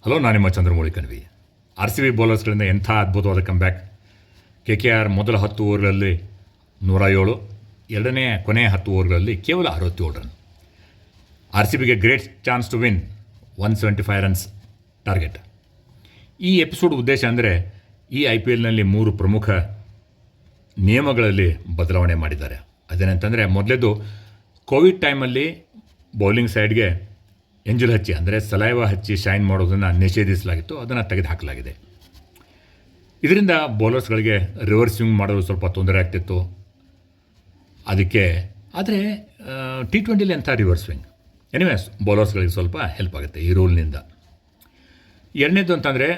Hello, ನಾನು ನಿಮ್ಮ Chandramouli Kanvi. RCB ಬೌಲರ್ಸ್ಗಳಿಂದ ಎಂಥ ಅದ್ಭುತವಾದ ಕಂಬ್ಯಾಕ್. KKR ಮೊದಲ 10 ಓವರ್ಗಳಲ್ಲಿ 107, ಎರಡನೇ ಕೊನೆಯ 10 ಓವರ್ಗಳಲ್ಲಿ ಕೇವಲ 67 ರನ್. RCBಗೆ great chance to win 175 runs target. ಈ ಎಪಿಸೋಡ್ ಉದ್ದೇಶ ಅಂದರೆ ಈ IPLನಲ್ಲಿ 3 ಪ್ರಮುಖ ನಿಯಮಗಳಲ್ಲಿ ಬದಲಾವಣೆ ಮಾಡಿದ್ದಾರೆ. ಅದೇನಂತಂದರೆ, ಮೊದಲೇದು ಕೋವಿಡ್ ಟೈಮಲ್ಲಿ ಬೌಲಿಂಗ್ ಸೈಡ್ಗೆ ಎಂಜಲ್ ಹಚ್ಚಿ ಅಂದರೆ ಸಲೈವ ಹಚ್ಚಿ ಶೈನ್ ಮಾಡೋದನ್ನು ನಿಷೇಧಿಸಲಾಗಿತ್ತು. ಅದನ್ನು ತೆಗೆದುಹಾಕಲಾಗಿದೆ. ಇದರಿಂದ ಬೌಲರ್ಸ್ಗಳಿಗೆ ರಿವರ್ಸ್ ಸ್ವಿಂಗ್ ಮಾಡಲು ಸ್ವಲ್ಪ ತೊಂದರೆ ಆಗ್ತಿತ್ತು. ಅದಕ್ಕೆ ಆದರೆ T20ಲಿ ಅಂಥ ರಿವರ್ಸ್ ಸ್ವಿಂಗ್ ಎನಿವೇಸ್ ಬೌಲರ್ಸ್ಗಳಿಗೆ ಸ್ವಲ್ಪ ಹೆಲ್ಪ್ ಆಗುತ್ತೆ ಈ ರೂಲ್ನಿಂದ. ಎರಡನೇದು ಅಂತಂದರೆ,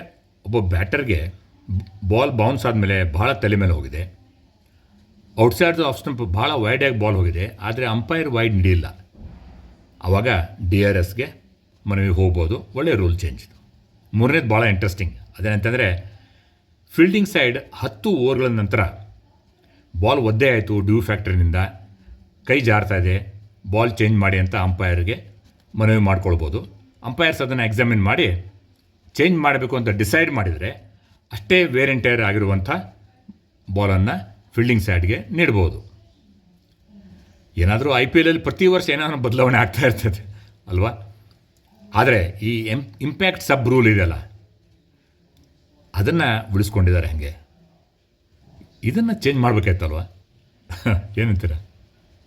ಒಬ್ಬ ಬ್ಯಾಟರ್ಗೆ ಬಾಲ್ ಬೌನ್ಸ್ ಆದಮೇಲೆ ಭಾಳ ತಲೆ ಮೇಲೆ ಹೋಗಿದೆ, ಔಟ್ಸೈಡ್ ಆಫ್ ಸ್ಟಂಪ್ ಭಾಳ ವೈಡಾಗಿ ಬಾಲ್ ಹೋಗಿದೆ, ಆದರೆ ಅಂಪೈರ್ ವೈಡ್ ಹಿಡಿಯಿಲ್ಲ. ಆವಾಗ DRSಗೆ ಮನವಿ ಹೋಗ್ಬೋದು. ಒಳ್ಳೆಯ ರೂಲ್ ಚೇಂಜ್ ಇದು. ಮೂರನೇದು ಭಾಳ ಇಂಟ್ರೆಸ್ಟಿಂಗ್. ಅದೇನಂತಂದರೆ, ಫೀಲ್ಡಿಂಗ್ ಸೈಡ್ 10 ಓವರ್ಗಳ ನಂತರ ಬಾಲ್ ಒದ್ದೆ ಆಯಿತು ಡ್ಯೂ ಫ್ಯಾಕ್ಟ್ರಿನಿಂದ, ಕೈ ಜಾರ್ತಾ ಇದೆ, ಬಾಲ್ ಚೇಂಜ್ ಮಾಡಿ ಅಂತ ಅಂಪೈರ್ಗೆ ಮನವಿ ಮಾಡ್ಕೊಳ್ಬೋದು. ಅಂಪೈರ್ಸ್ ಅದನ್ನು ಎಕ್ಸಾಮಿನ್ ಮಾಡಿ ಚೇಂಜ್ ಮಾಡಬೇಕು ಅಂತ ಡಿಸೈಡ್ ಮಾಡಿದರೆ ಅಷ್ಟೇ ವೇರ್ ಆ್ಯಂಡ್ ಟೈರ್ ಆಗಿರುವಂಥ ಬಾಲನ್ನು ಫೀಲ್ಡಿಂಗ್ ಸೈಡ್ಗೆ ನೀಡ್ಬೋದು. ಏನಾದರೂ IPLಲ್ಲಿ ಪ್ರತಿ ವರ್ಷ ಏನಾದರೂ ಬದಲಾವಣೆ ಆಗ್ತಾ ಇರ್ತದೆ ಅಲ್ವಾ? ಆದರೆ ಈ ಇಂಪ್ಯಾಕ್ಟ್ ಸಬ್ ರೂಲ್ ಇದೆಯಲ್ಲ, ಅದನ್ನು ಉಳಿಸ್ಕೊಂಡಿದ್ದಾರೆ. ಹಾಗೆ ಇದನ್ನು ಚೇಂಜ್ ಮಾಡಬೇಕಾಯ್ತಲ್ವ? ಏನಂತೀರ?